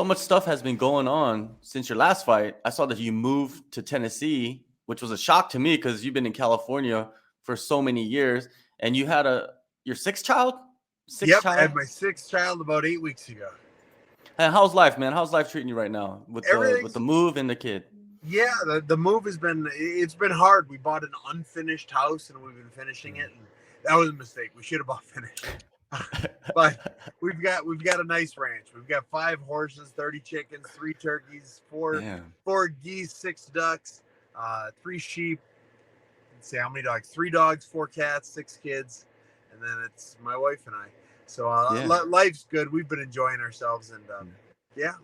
so much stuff has been going on since your last fight. I saw that you moved to Tennessee, which was a shock to me because you've been in California for so many years, and you had your sixth child. Yep, I had my sixth child about 8 weeks ago. And how's life, man? How's life treating you right now with the move and the kid? Yeah, the move has been hard. We bought an unfinished house and we've been finishing it, and that was a mistake. We should have bought finished. But we've got a nice ranch. We've got 5 horses, 30 chickens, 3 turkeys, 4 geese, 6 ducks, 3 sheep. Let's see how many dogs? 3 dogs, 4 cats, 6 kids, and then it's my wife and I. So life's good. We've been enjoying ourselves, and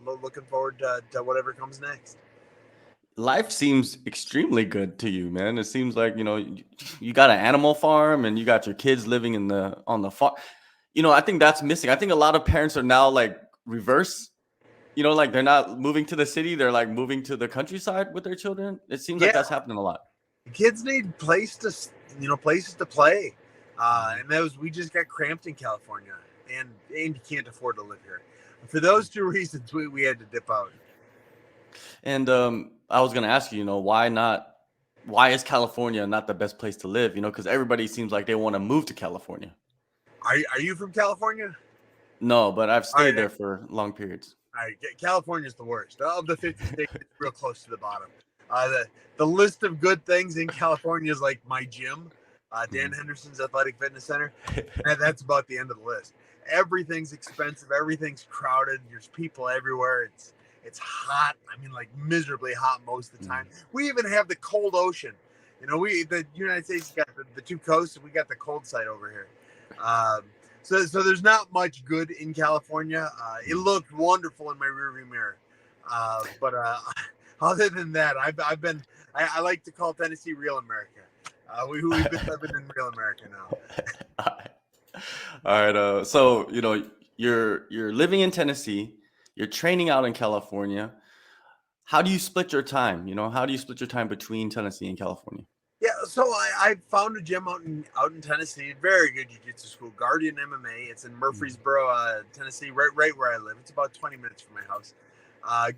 looking forward to whatever comes next. Life seems extremely good to you, man. It seems like, you got an animal farm and you got your kids living on the farm. I think that's missing. I think a lot of parents are now like reverse, like they're not moving to the city. They're like moving to the countryside with their children. It seems like that's happening a lot. Kids need places to play. And we just got cramped in California, and you can't afford to live here. For those 2 reasons, we had to dip out. And I was going to ask you, why is California not the best place to live? Because everybody seems like they want to move to California. Are you from California? No, but I've stayed there for long periods. All right, California's the worst. Of the 50 states, it's real close to the bottom. The list of good things in California is like my gym, Dan Henderson's Athletic Fitness Center. And that's about the end of the list. Everything's expensive. Everything's crowded. There's people everywhere. It's hot. I mean, like miserably hot most of the time. We even have the cold ocean. The United States got the 2 coasts, and we got the cold side over here. So there's not much good in California. It looked wonderful in my rearview mirror. But other than that, I like to call Tennessee real America. We've been living in real America now. All right. So, you're living in Tennessee. You're training out in California. How do you split your time? How do you split your time between Tennessee and California? Yeah, so I found a gym out in Tennessee, very good jiu-jitsu school, Guardian MMA. It's in Murfreesboro, Tennessee, right where I live. It's about 20 minutes from my house.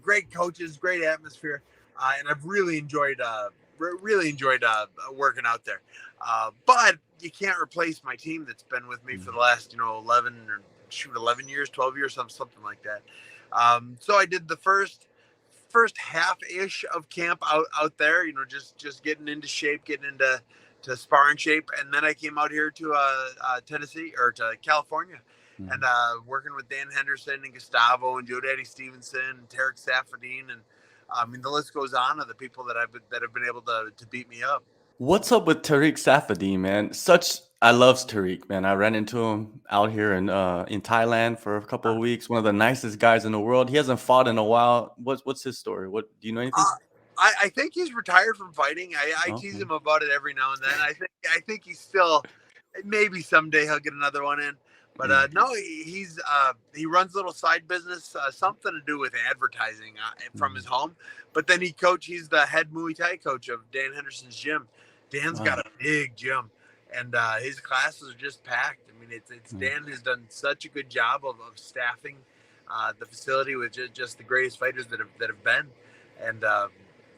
Great coaches, great atmosphere, and I've really enjoyed working out there. But you can't replace my team that's been with me for the last 11 years, 12 years, something like that. So I did the first half-ish of camp out there, just getting into shape, getting into sparring shape, and then I came out here to Tennessee or to California, and working with Dan Henderson and Gustavo and Joe Daddy Stevenson and Tarek Safadine, and I mean the list goes on of the people that have been able to beat me up. What's up with Tarek Safadine, man? I love Tariq, man. I ran into him out here in Thailand for a couple of weeks. One of the nicest guys in the world. He hasn't fought in a while. What's his story? Do you know anything? I think he's retired from fighting. I tease him about it every now and then. I think he's still, maybe someday he'll get another one in. But no, he runs a little side business, something to do with advertising from his home. But then he's the head Muay Thai coach of Dan Henderson's gym. Dan's got a big gym, and his classes are just packed. I mean, it's Dan has done such a good job of staffing the facility with just the greatest fighters that have been, and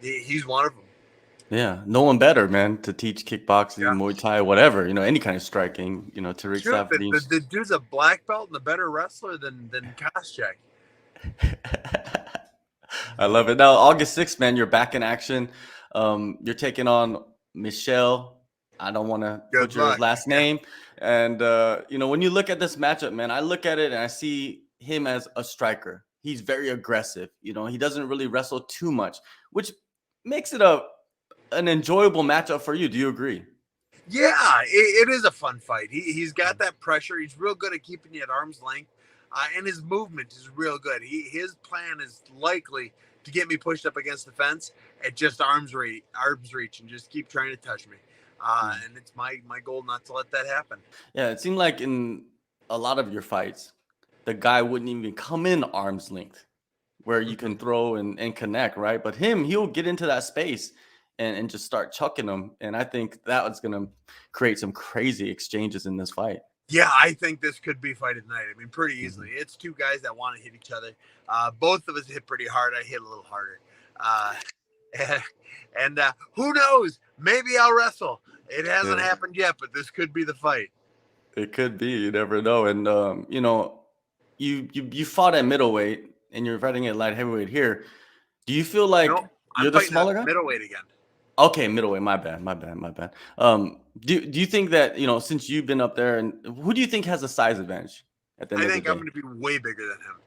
he's one of them. Yeah, no one better, man, to teach kickboxing, Muay Thai, whatever, any kind of striking, Tarek Safadine. The dude's a black belt and a better wrestler than Koscheck. I love it. Now, August 6th, man, you're back in action. You're taking on Michal. I don't want to put your last name. And, when you look at this matchup, man, I look at it and I see him as a striker. He's very aggressive. He doesn't really wrestle too much, which makes it an enjoyable matchup for you. Do you agree? Yeah, it is a fun fight. He's got that pressure. He's real good at keeping you at arm's length, and his movement is real good. His plan is likely to get me pushed up against the fence at just arm's reach, and just keep trying to touch me. And it's my goal not to let that happen. Yeah, it seemed like in a lot of your fights, the guy wouldn't even come in arm's length where you can throw and connect, right? But he'll get into that space and just start chucking them. And I think that was going to create some crazy exchanges in this fight. Yeah, I think this could be fight at night. I mean, pretty easily. It's two guys that want to hit each other. Both of us hit pretty hard. I hit a little harder. And who knows? Maybe I'll wrestle. It hasn't happened yet, but this could be the fight. It could be. You never know. And you know, you fought at middleweight, and you're fighting at light heavyweight here. Do you feel like you're the smaller guy? Middleweight again. Okay, middleweight. My bad. Do you think that, you know, since you've been up there, and who do you think has a size advantage at the end of the day? I think I'm going to be way bigger than him.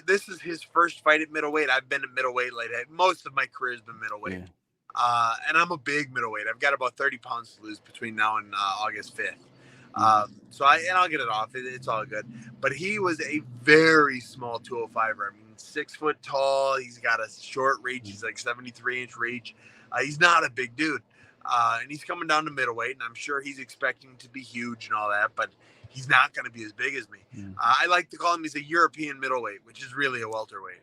This is his first fight at middleweight. I've been at middleweight most of my career has been middleweight. Yeah. And I'm a big middleweight. I've got about 30 pounds to lose between now and August 5th. I'll get it off. It's all good. But he was a very small 205er. I mean, 6 foot tall. He's got a short reach. He's like 73-inch reach. He's not a big dude. And he's coming down to middleweight, and I'm sure he's expecting to be huge and all that, but he's not going to be as big as me. Yeah. I like to call him, he's a European middleweight, which is really a welterweight.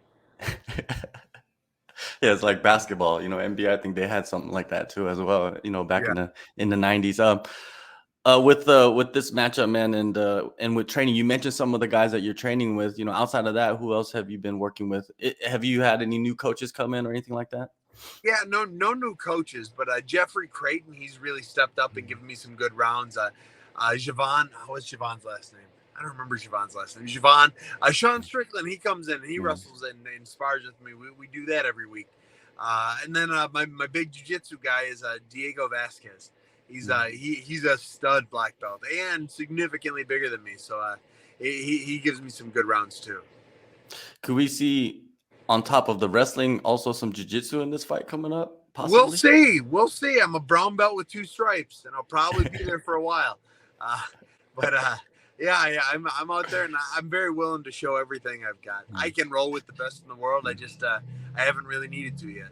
Yeah, it's like basketball. You know, NBA, I think they had something like that too as well, you know, back in the 90s. With this matchup, man, and with training, you mentioned some of the guys that you're training with. You know, outside of that, who else have you been working with? Have you had any new coaches come in or anything like that? Yeah, no new coaches, but Jeffrey Creighton, he's really stepped up and given me some good rounds. Javon, what's Javon's last name? I don't remember Javon's last name. Javon, Sean Strickland, he comes in and he wrestles and spars with me. We do that every week. And then my big jiu-jitsu guy is Diego Vasquez. He's a stud black belt and significantly bigger than me. So he gives me some good rounds too. Could we see, on top of the wrestling, also some jiu-jitsu in this fight coming up? Possibly? We'll see. I'm a brown belt with 2 stripes, and I'll probably be there for a while. I'm out there, and I'm very willing to show everything I've got. I can roll with the best in the world. I just I haven't really needed to yet.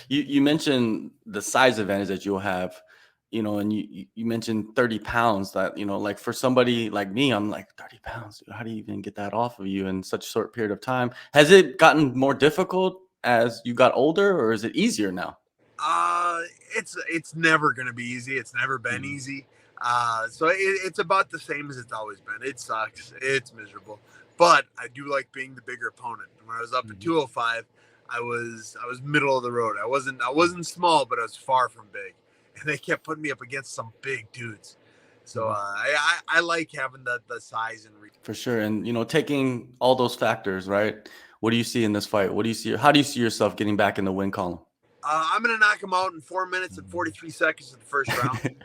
You mentioned the size advantage that you'll have, you know, and you mentioned 30 pounds. That, you know, like for somebody like me, I'm like 30 pounds. How do you even get that off of you in such a short period of time? Has it gotten more difficult as you got older, or is it easier now? It's never going to be easy. It's never been easy. So it's about the same as it's always been. It sucks. It's miserable, but I do like being the bigger opponent. When I was up at 205, I was middle of the road. I wasn't small, but I was far from big, and they kept putting me up against some big dudes. So I like having the size and reach. For sure. And, you know, taking all those factors, right? What do you see in this fight? What do you see? How do you see yourself getting back in the win column? I'm going to knock him out in 4 minutes and 43 seconds of the first round.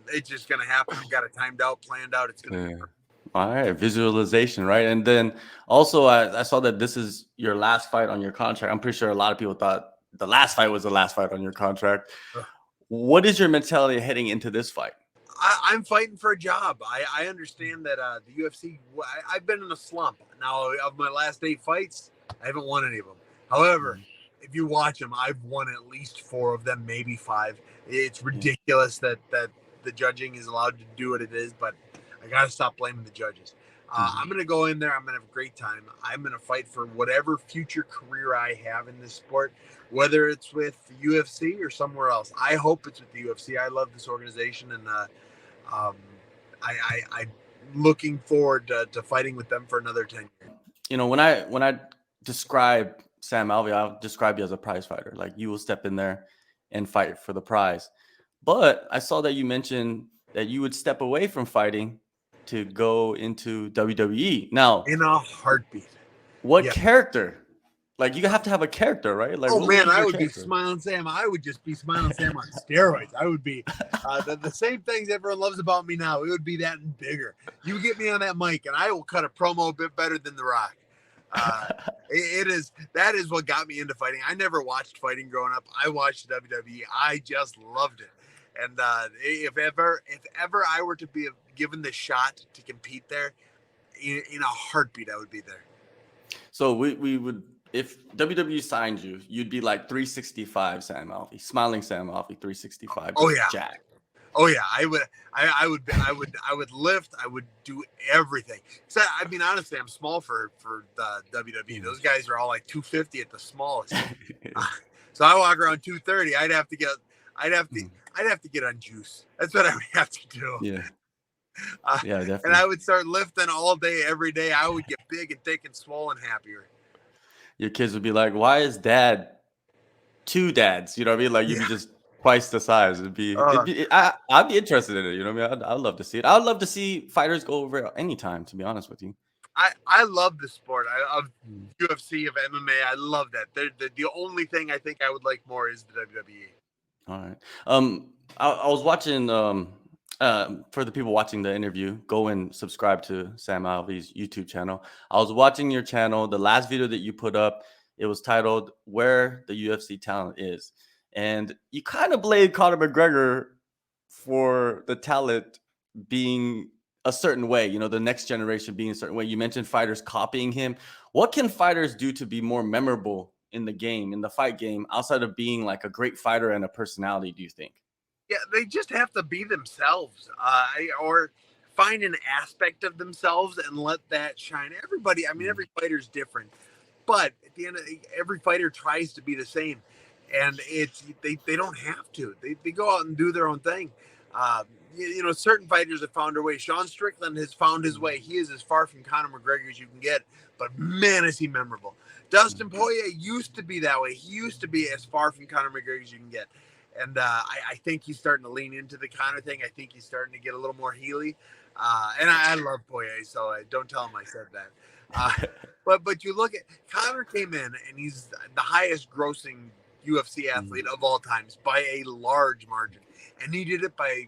It's just going to happen. I've got it timed out, planned out. It's going to happen. All right. Visualization, right? And then also I saw that this is your last fight on your contract. I'm pretty sure a lot of people thought the last fight was the last fight on your contract. What is your mentality heading into this fight? I'm fighting for a job. I understand that the UFC, I've been in a slump. Now, of my last 8 fights, I haven't won any of them. However, if you watch them, I've won at least 4 of them, maybe 5. It's ridiculous that the judging is allowed to do what it is, but I got to stop blaming the judges. I'm going to go in there. I'm going to have a great time. I'm going to fight for whatever future career I have in this sport, whether it's with the UFC or somewhere else. I hope it's with the UFC. I love this organization, and I'm looking forward to fighting with them for another 10 years. You know, when I describe Sam Alvey, I'll describe you as a prize fighter. Like, you will step in there and fight for the prize. But I saw that you mentioned that you would step away from fighting to go into WWE. Now, in a heartbeat. What character? Like, you have to have a character, right? Like, oh man, I would be Smiling Sam. I would just be Smiling Sam on steroids. I would be the same things everyone loves about me now. It would be that and bigger. You get me on that mic, and I will cut a promo a bit better than The Rock. That is what got me into fighting. I never watched fighting growing up. I watched WWE. I just loved it. And if ever I were to be given the shot to compete there, in a heartbeat, I would be there. So we would, if WWE signed you, you'd be like 365 Sam Alvey, Smiling Sam Alvey, 365. Oh yeah, Jack. Oh yeah, I would lift. I would do everything. So I mean, honestly, I'm small for the WWE. Those guys are all like 250 at the smallest. So I walk around 230. I'd have to get on juice. That's what I would have to do. Yeah. Yeah, definitely. And I would start lifting all day, every day. I would get big and thick and swole and happier. Your kids would be like, "Why is dad two dads?" You know what I mean? Like you'd be just twice the size. I'd be interested in it. You know what I mean? I'd love to see it. I'd love to see fighters go over anytime, to be honest with you. I love the sport. I love UFC, of MMA. I love that. The only thing I think I would like more is the WWE. All right. I was watching. For the people watching the interview, go and subscribe to Sam Alvey's YouTube channel. I was watching your channel. The last video that you put up, it was titled "Where the UFC Talent Is," and you kind of blamed Conor McGregor for the talent being a certain way. You know, the next generation being a certain way. You mentioned fighters copying him. What can fighters do to be more memorable in the game, in the fight game, outside of being like a great fighter and a personality, do you think? Yeah, they just have to be themselves, or find an aspect of themselves and let that shine. Everybody, I mean, every fighter's different, but at the end of every fighter tries to be the same, and they don't have to. They go out and do their own thing. You know, certain fighters have found their way. Sean Strickland has found his way. He is as far from Conor McGregor as you can get, but man, is he memorable. Dustin Poirier used to be that way. He used to be as far from Conor McGregor as you can get. And I think he's starting to lean into the Conor thing. I think he's starting to get a little more Healy. And I love Poirier, so don't tell him I said that. But you look at Conor came in, and he's the highest grossing UFC athlete of all times by a large margin. And he did it by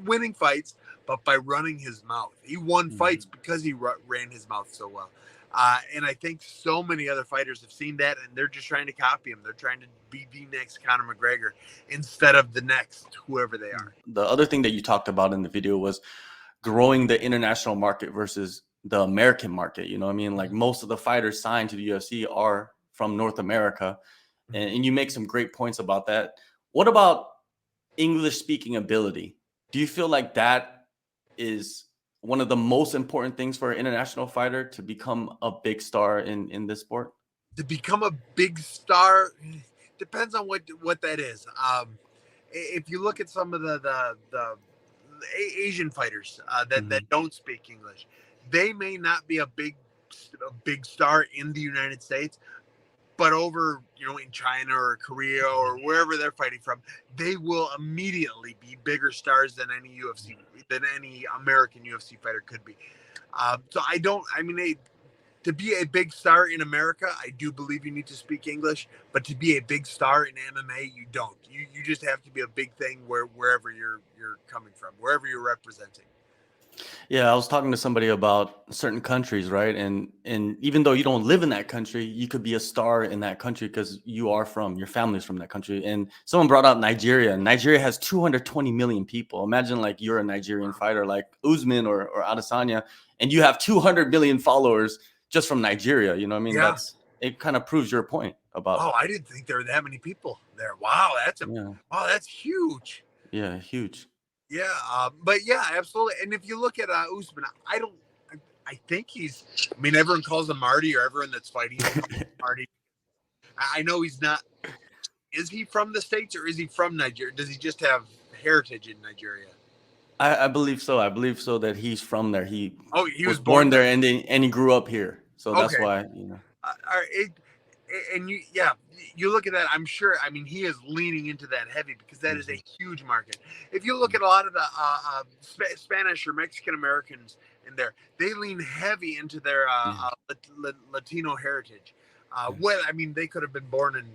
winning fights, but by running his mouth. He won fights because he ran his mouth so well. And I think so many other fighters have seen that, and they're just trying to copy him. They're trying to be the next Conor McGregor instead of the next whoever they are. The other thing that you talked about in the video was growing the international market versus the American market. You know what I mean? Like most of the fighters signed to the UFC are from North America, and you make some great points about that. What about English speaking ability? Do you feel like that is one of the most important things for an international fighter to become a big star in this sport? To become a big star depends on what that is. If you look at some of the Asian fighters that don't speak English, they may not be a big star in the United States, but over, you know, in China or Korea or wherever they're fighting from, they will immediately be bigger stars than any American UFC fighter could be. To be a big star in America, I do believe you need to speak English, but to be a big star in MMA, you don't. You just have to be a big thing wherever you're coming from, wherever you're representing. Yeah, I was talking to somebody about certain countries, right? And even though you don't live in that country, you could be a star in that country because your family's from that country. And someone brought up Nigeria. Nigeria has 220 million people. Imagine like you're a Nigerian fighter like Usman or Adesanya, and you have 200 million followers just from Nigeria. You know what I mean? Yeah. It kind of proves your point about. Oh, I didn't think there were that many people there. Wow, that's huge. Yeah, huge. Yeah, but yeah, absolutely. And if you look at Usman, I think everyone calls him Marty, or everyone that's fighting him Marty. I know he's not. Is he from the States or is he from Nigeria? Does he just have heritage in Nigeria? I believe so. I believe so that he's from there. He was born there and he grew up here. So that's why, you know. You look at that, I'm sure, he is leaning into that heavy because that is a huge market. If you look at a lot of the Spanish or Mexican Americans in there, they lean heavy into their Latino heritage. They could have been born in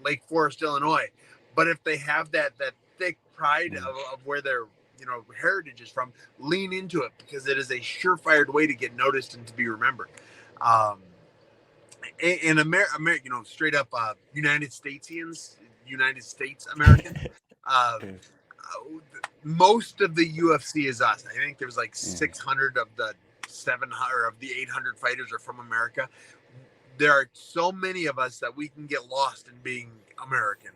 Lake Forest, Illinois, but if they have that thick pride of where their heritage is from, lean into it because it is a surefire way to get noticed and to be remembered. In America, straight up United States American. Most of the UFC is us. I think there's like 600 of the 700 of the 800 fighters are from America. There are so many of us that we can get lost in being American.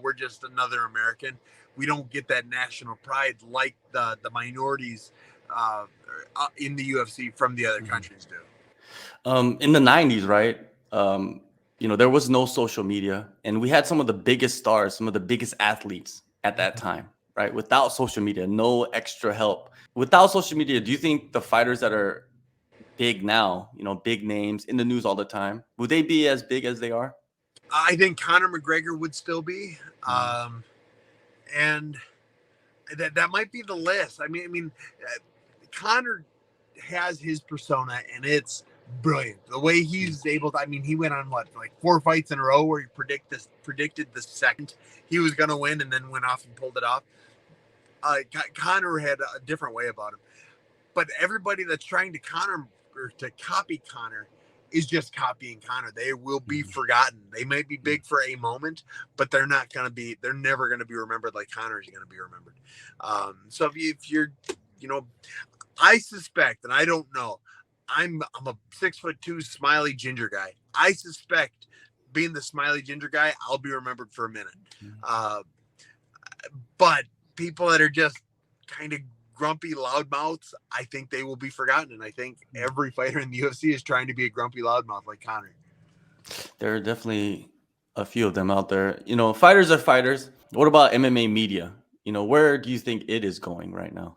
We're just another American. We don't get that national pride like the minorities in the UFC from the other countries do. In the 90s, right? There was no social media, and we had some of the biggest stars, some of the biggest athletes at that time, right? Without social media, no extra help. Without social media, do you think the fighters that are big now, big names in the news all the time, would they be as big as they are? I think Conor McGregor would still be. And that might be the list. I mean, Conor has his persona, and it's brilliant. The way he's able to, he went on like 4 fights in a row where he predicted the second he was going to win and then went off and pulled it off. Conor had a different way about him. But everybody that's trying to copy Conor is just copying Conor. They will be forgotten. They might be big for a moment, but they're never going to be remembered like Conor is going to be remembered. So if you're, I suspect, and I don't know, I'm a 6'2" smiley ginger guy. I suspect being the smiley ginger guy, I'll be remembered for a minute. But people that are just kind of grumpy loudmouths, I think they will be forgotten. And I think every fighter in the UFC is trying to be a grumpy loudmouth like Conor. There are definitely a few of them out there. Fighters are fighters. What about MMA media? Where do you think it is going right now?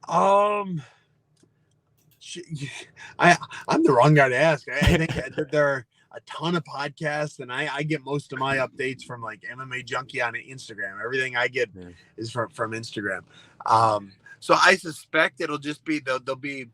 I'm the wrong guy to ask. I think there are a ton of podcasts, and I get most of my updates from like MMA Junkie on Instagram. Everything I get is from Instagram. So I suspect it'll just be they'll be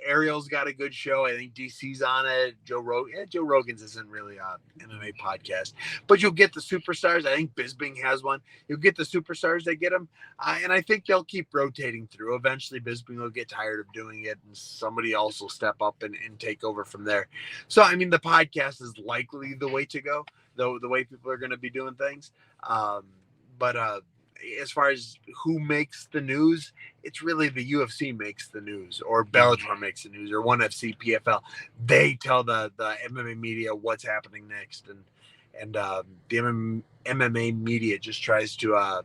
Ariel's got a good show. I think DC's on it. Joe Rogan's isn't really a MMA podcast, but you'll get the superstars. I think Bisping has one. You'll get the superstars that get them, and I think they'll keep rotating through. Eventually, Bisping will get tired of doing it, and somebody else will step up and take over from there. So, the podcast is likely the way to go, though the way people are going to be doing things. But as far as who makes the news, it's really the UFC makes the news, or Bellator makes the news, or ONE FC, PFL. They tell the MMA media what's happening next, and the MMA media just tries to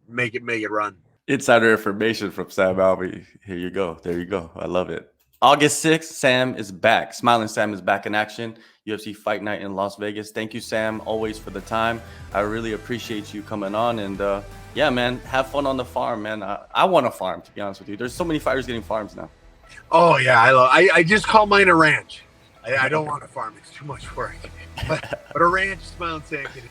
make it run. Insider information from Sam Alvey. Here you go. There you go. I love it. August 6th, Sam is back. Smiling Sam is back in action. UFC Fight Night in Las Vegas. Thank you, Sam, always for the time. I really appreciate you coming on. And yeah, man, have fun on the farm, man. I want a farm, to be honest with you. There's so many fighters getting farms now. Oh, yeah. I just call mine a ranch. I don't want a farm. It's too much work. But a ranch, Smiling Sam can